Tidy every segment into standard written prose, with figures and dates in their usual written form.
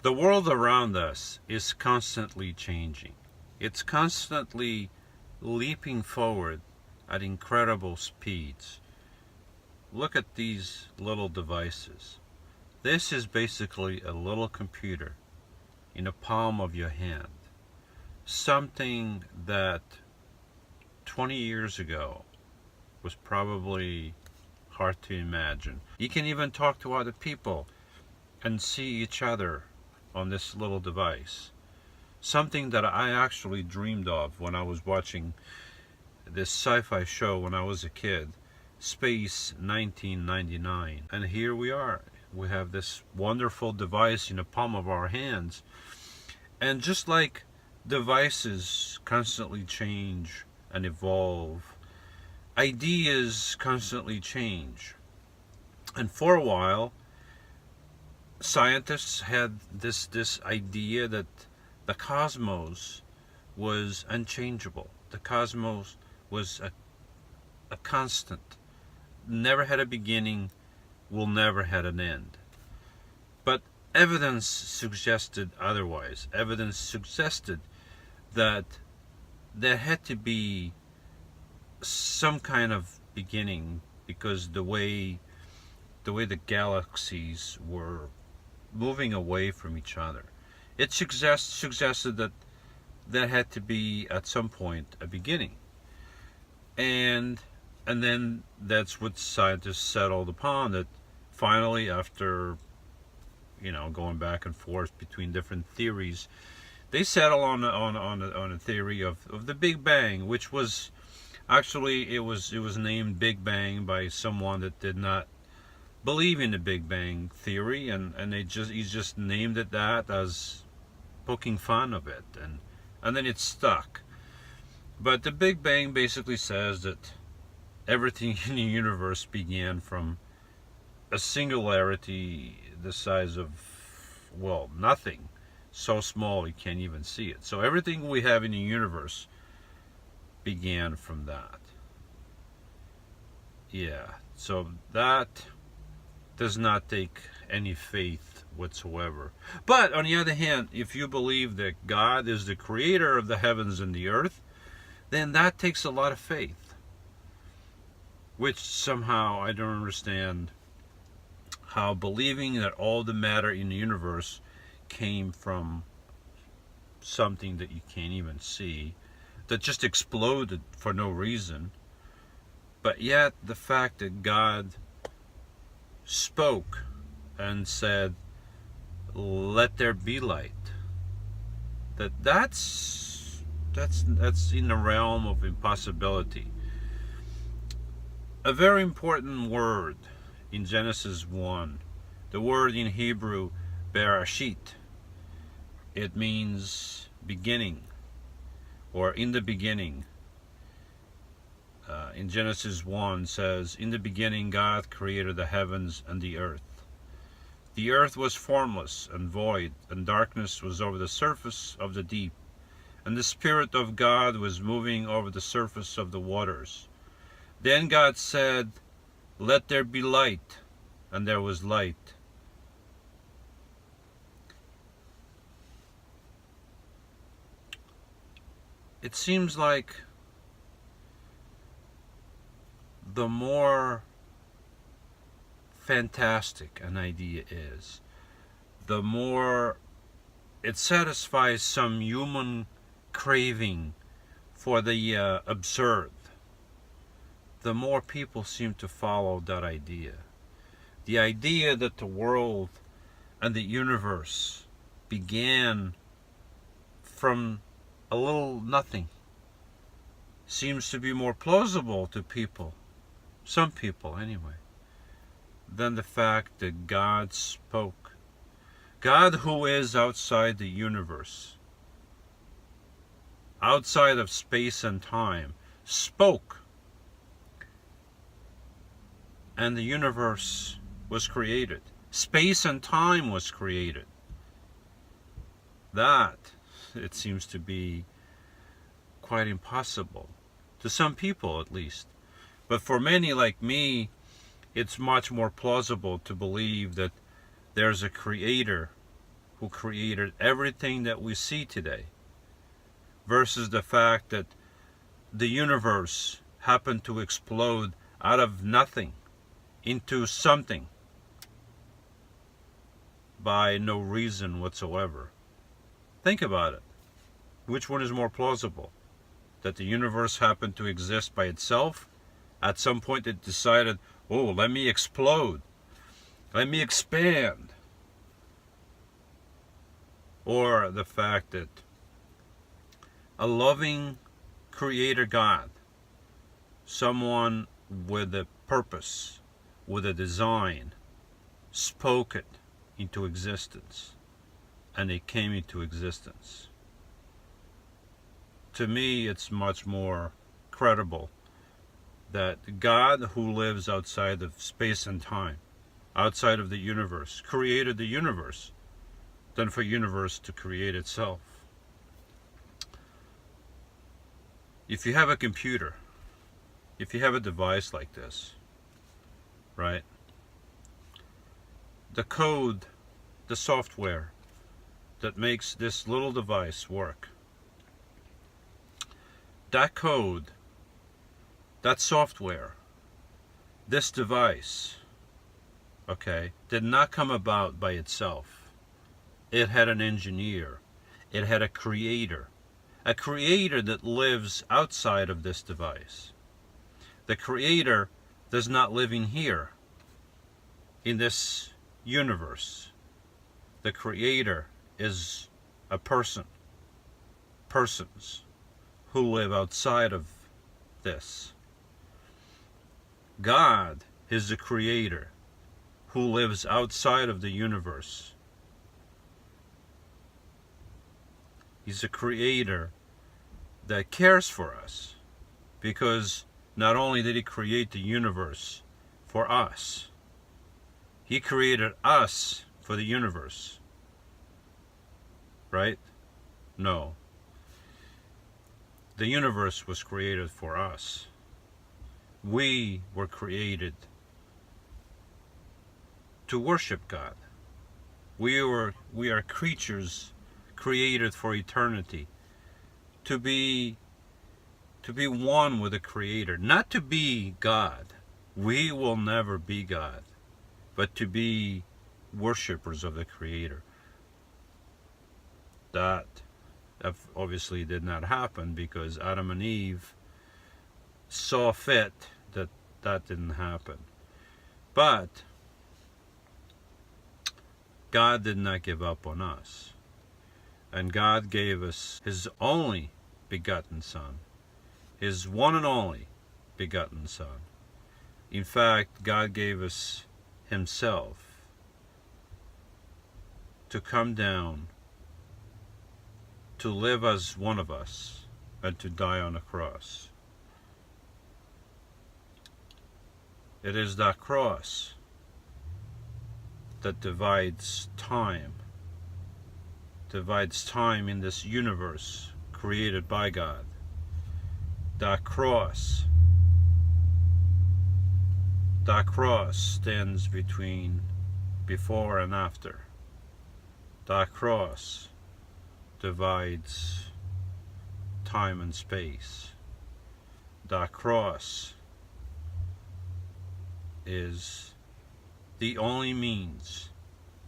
The world around us is constantly changing. It's constantly leaping forward at incredible speeds. Look at these little devices. This is basically a little computer in the palm of your hand. Something that 20 years ago was probably hard to imagine. You can even talk to other people and see each other on this little device. Something that I actually dreamed of when I was watching this sci-fi show when I was a kid, Space 1999. And here we are. We have this wonderful device in the palm of our hands. And just like devices constantly change and evolve, ideas constantly change. And for a while, scientists had this idea that the cosmos was unchangeable. The cosmos was a constant. Never had a beginning, will never had an end. But evidence suggested otherwise. Evidence suggested that there had to be some kind of beginning, because the way the galaxies were moving away from each other, it suggested that there had to be at some point a beginning, and then that's what scientists settled upon. That finally, after going back and forth between different theories, they settle on a theory of the Big Bang, which was actually it was named Big Bang by someone that did not believe in the Big Bang theory, and he just named it that as poking fun of it, and then it stuck. But the Big Bang basically says that everything in the universe began from a singularity the size of, well, nothing, so small you can't even see it. So everything we have in the universe began from that. Yeah, so that does not take any faith whatsoever. But on the other hand, if you believe that God is the creator of the heavens and the earth, then that takes a lot of faith, which somehow I don't understand how believing that all the matter in the universe came from something that you can't even see, that just exploded for no reason, but yet the fact that God spoke and said, "Let there be light," that's in the realm of impossibility. A very important word in Genesis 1, the word in Hebrew Bereshit, it means beginning, or in the beginning. In Genesis 1 says, "In the beginning God created the heavens and the earth. The earth was formless and void, and darkness was over the surface of the deep, and the Spirit of God was moving over the surface of the waters. Then God said, 'Let there be light,' and there was light." It seems like the more fantastic an idea is, the more it satisfies some human craving for the absurd, the more people seem to follow that idea. The idea that the world and the universe began from a little nothing seems to be more plausible to people, some people anyway, than the fact that God spoke. God, who is outside the universe, outside of space and time, spoke, and the universe was created. Space and time was created. That, it seems to be quite impossible, to some people at least. But for many like me, it's much more plausible to believe that there's a creator who created everything that we see today, versus the fact that the universe happened to explode out of nothing into something by no reason whatsoever. Think about it. Which one is more plausible? That the universe happened to exist by itself? At some point it decided, oh, let me explode. Let me expand. Or the fact that a loving creator God, someone with a purpose, with a design, spoke it into existence, and it came into existence. To me, it's much more credible that God, who lives outside of space and time, outside of the universe, created the universe, than for universe to create itself. If you have a computer, if you have a device like this, right? The code, the software that makes this little device work, that code, that software, this device, okay, did not come about by itself. It had an engineer. It had a creator that lives outside of this device. The creator does not live in here, in this universe. The creator is a person, persons who live outside of this. God is the creator who lives outside of the universe. He's a creator that cares for us, because not only did he create the universe for us, he created us for the universe. Right? No. The universe was created for us. We were created to worship God. We are creatures created for eternity, to be one with the Creator, not to be God. We will never be God, but to be worshippers of the Creator. That obviously did not happen, because Adam and Eve saw fit that didn't happen. But God did not give up on us. And God gave us His only begotten Son. His one and only begotten Son. In fact, God gave us Himself to come down, to live as one of us, and to die on a cross. It is that cross that divides time in this universe created by God. That cross stands between before and after. That cross divides time and space. That cross is the only means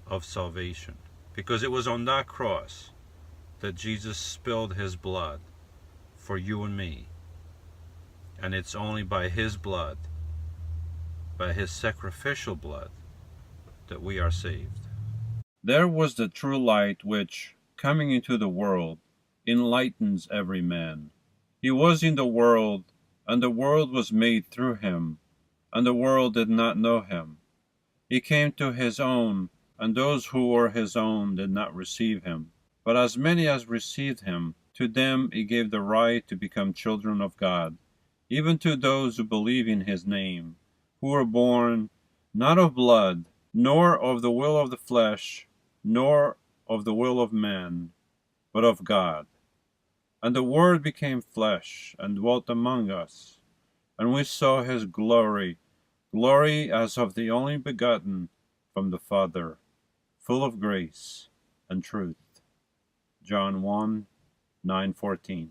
of salvation, because it was on that cross that Jesus spilled His blood for you and me, and it's only by His blood, by His sacrificial blood, that we are saved. There was the true light which, coming into the world, enlightens every man. He was in the world, and the world was made through Him, and the world did not know Him. He came to His own, and those who were His own did not receive Him. But as many as received Him, to them He gave the right to become children of God, even to those who believe in His name, who were born not of blood, nor of the will of the flesh, nor of the will of man, but of God. And the Word became flesh, and dwelt among us, and we saw His glory, glory as of the only begotten from the Father, full of grace and truth. John 1, 9-14.